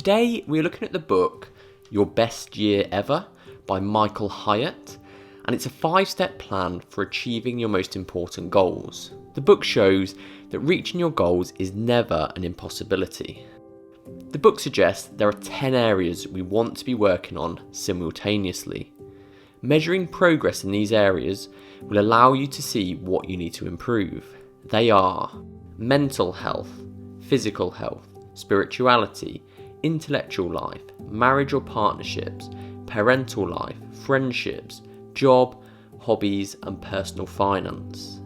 Today we're looking at the book Your Best Year Ever by Michael Hyatt, and it's a 5-step plan for achieving your most important goals. The book shows that reaching your goals is never an impossibility. The book suggests there are 10 areas we want to be working on simultaneously. Measuring progress in these areas will allow you to see what you need to improve. They are mental health, physical health, spirituality, intellectual life, marriage or partnerships, parental life, friendships, job, hobbies, and personal finance.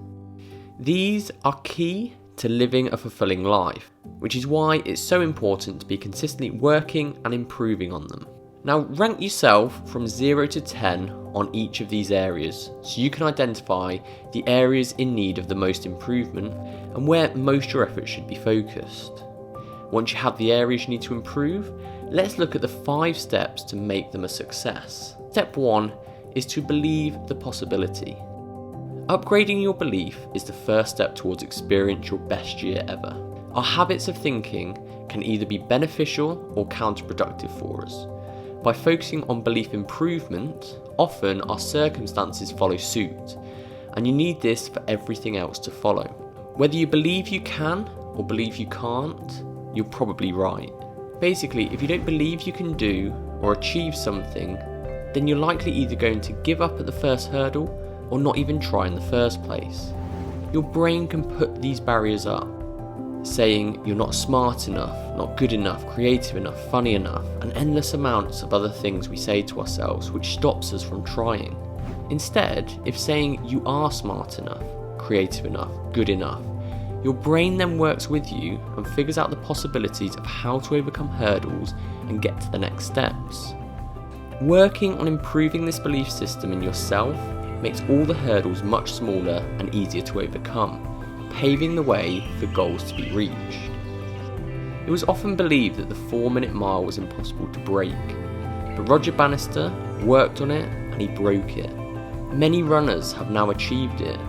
These are key to living a fulfilling life, which is why it's so important to be consistently working and improving on them. Now, rank yourself from 0 to 10 on each of these areas so you can identify the areas in need of the most improvement and where most of your effort should be focused. Once you have the areas you need to improve, let's look at the 5 steps to make them a success. Step 1 is to believe the possibility. Upgrading your belief is the first step towards experiencing your best year ever. Our habits of thinking can either be beneficial or counterproductive for us. By focusing on belief improvement, often our circumstances follow suit, and you need this for everything else to follow. Whether you believe you can or believe you can't, you're probably right. Basically, if you don't believe you can do or achieve something, then you're likely either going to give up at the first hurdle or not even try in the first place. Your brain can put these barriers up, saying you're not smart enough, not good enough, creative enough, funny enough, and endless amounts of other things we say to ourselves which stops us from trying. Instead, if saying you are smart enough, creative enough, good enough, your brain then works with you and figures out the possibilities of how to overcome hurdles and get to the next steps. Working on improving this belief system in yourself makes all the hurdles much smaller and easier to overcome, paving the way for goals to be reached. It was often believed that the 4-minute mile was impossible to break, but Roger Bannister worked on it and he broke it. Many runners have now achieved it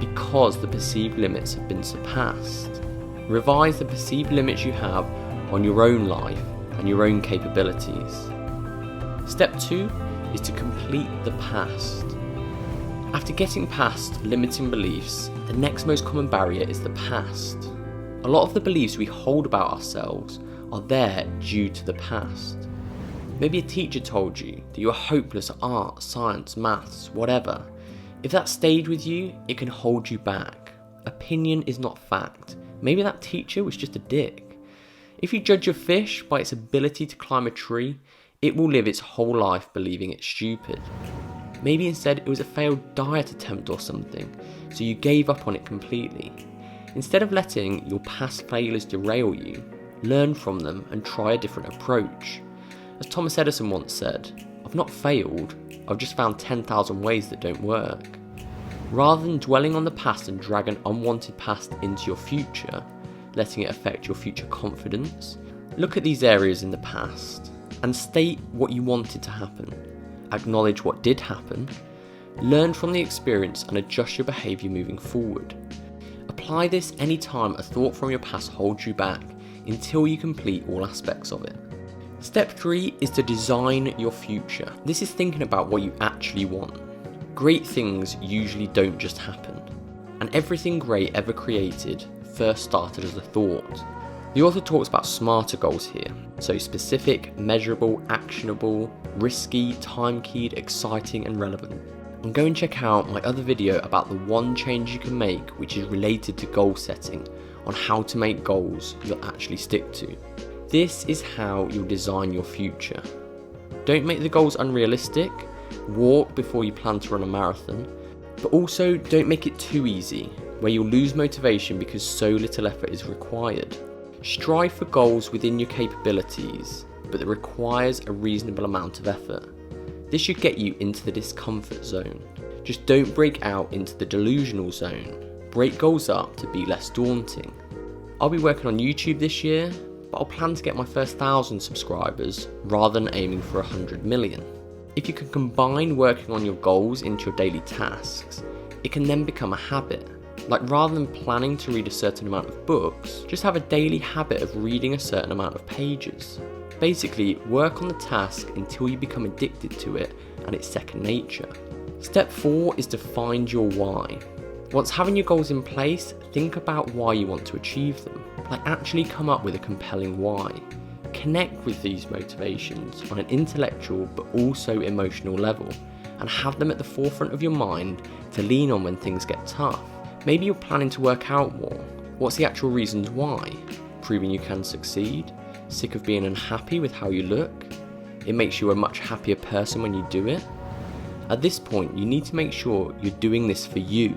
because the perceived limits have been surpassed. Revise the perceived limits you have on your own life and your own capabilities. Step 2 is to complete the past. After getting past limiting beliefs, the next most common barrier is the past. A lot of the beliefs we hold about ourselves are there due to the past. Maybe a teacher told you that you are hopeless at art, science, maths, whatever. If that stayed with you, it can hold you back. Opinion is not fact. Maybe that teacher was just a dick. If you judge a fish by its ability to climb a tree, it will live its whole life believing it's stupid. Maybe instead it was a failed diet attempt or something, so you gave up on it completely. Instead of letting your past failures derail you, learn from them and try a different approach. As Thomas Edison once said, "I've not failed, I've just found 10,000 ways that don't work." Rather than dwelling on the past and drag an unwanted past into your future, letting it affect your future confidence, look at these areas in the past and state what you wanted to happen. Acknowledge what did happen, learn from the experience and adjust your behaviour moving forward. Apply this anytime a thought from your past holds you back until you complete all aspects of it. Step 3 is to design your future. This is thinking about what you actually want. Great things usually don't just happen, and everything great ever created first started as a thought. The author talks about smarter goals here, so specific, measurable, actionable, risky, time-keyed, exciting and relevant. And go and check out my other video about the one change you can make which is related to goal setting, on how to make goals you'll actually stick to. This is how you'll design your future. Don't make the goals unrealistic, walk before you plan to run a marathon, but also don't make it too easy, where you'll lose motivation because so little effort is required. Strive for goals within your capabilities, but that requires a reasonable amount of effort. This should get you into the discomfort zone. Just don't break out into the delusional zone. Break goals up to be less daunting. I'll be working on YouTube this year, but I'll plan to get my first 1,000 subscribers rather than aiming for 100 million. If you can combine working on your goals into your daily tasks, it can then become a habit. Like, rather than planning to read a certain amount of books, just have a daily habit of reading a certain amount of pages. Basically, work on the task until you become addicted to it and it's second nature. Step 4 is to find your why. Once having your goals in place, think about why you want to achieve them. Like, actually come up with a compelling why. Connect with these motivations on an intellectual but also emotional level, and have them at the forefront of your mind to lean on when things get tough. Maybe you're planning to work out more. What's the actual reasons why? Proving you can succeed? Sick of being unhappy with how you look? It makes you a much happier person when you do it? At this point, you need to make sure you're doing this for you.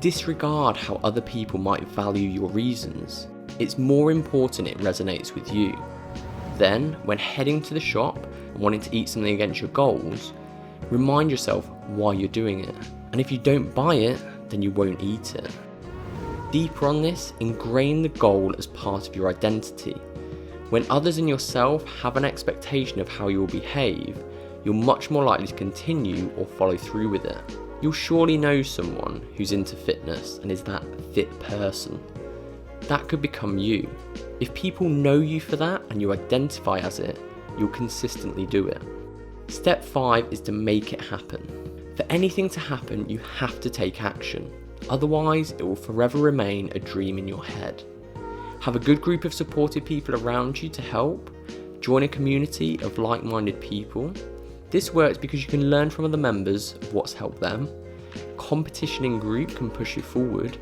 Disregard how other people might value your reasons. It's more important it resonates with you. Then, when heading to the shop and wanting to eat something against your goals, remind yourself why you're doing it. And if you don't buy it, then you won't eat it. Deeper on this, ingrain the goal as part of your identity. When others and yourself have an expectation of how you will behave, you're much more likely to continue or follow through with it. You'll surely know someone who's into fitness and is that fit person. That could become you. If people know you for that and you identify as it, you'll consistently do it. Step 5 is to make it happen. For anything to happen, you have to take action. Otherwise, it will forever remain a dream in your head. Have a good group of supportive people around you to help. Join a community of like-minded people. This works because you can learn from other members of what's helped them. Competition in group can push you forward.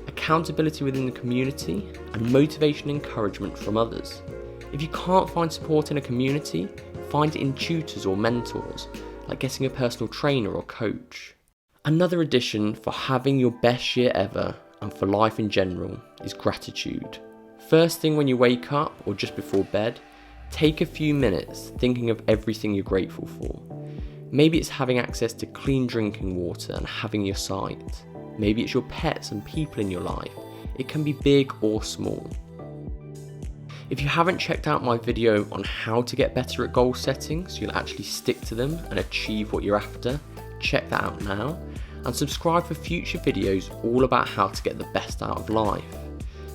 Accountability within the community, and motivation and encouragement from others. If you can't find support in a community, find it in tutors or mentors, like getting a personal trainer or coach. Another addition for having your best year ever and for life in general is gratitude. First thing when you wake up or just before bed, take a few minutes thinking of everything you're grateful for. Maybe it's having access to clean drinking water and having your sight. Maybe it's your pets and people in your life. It can be big or small. If you haven't checked out my video on how to get better at goal setting so you'll actually stick to them and achieve what you're after, check that out now, and subscribe for future videos all about how to get the best out of life.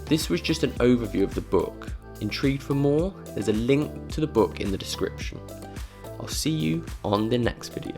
This was just an overview of the book. Intrigued for more? There's a link to the book in the description. I'll see you on the next video.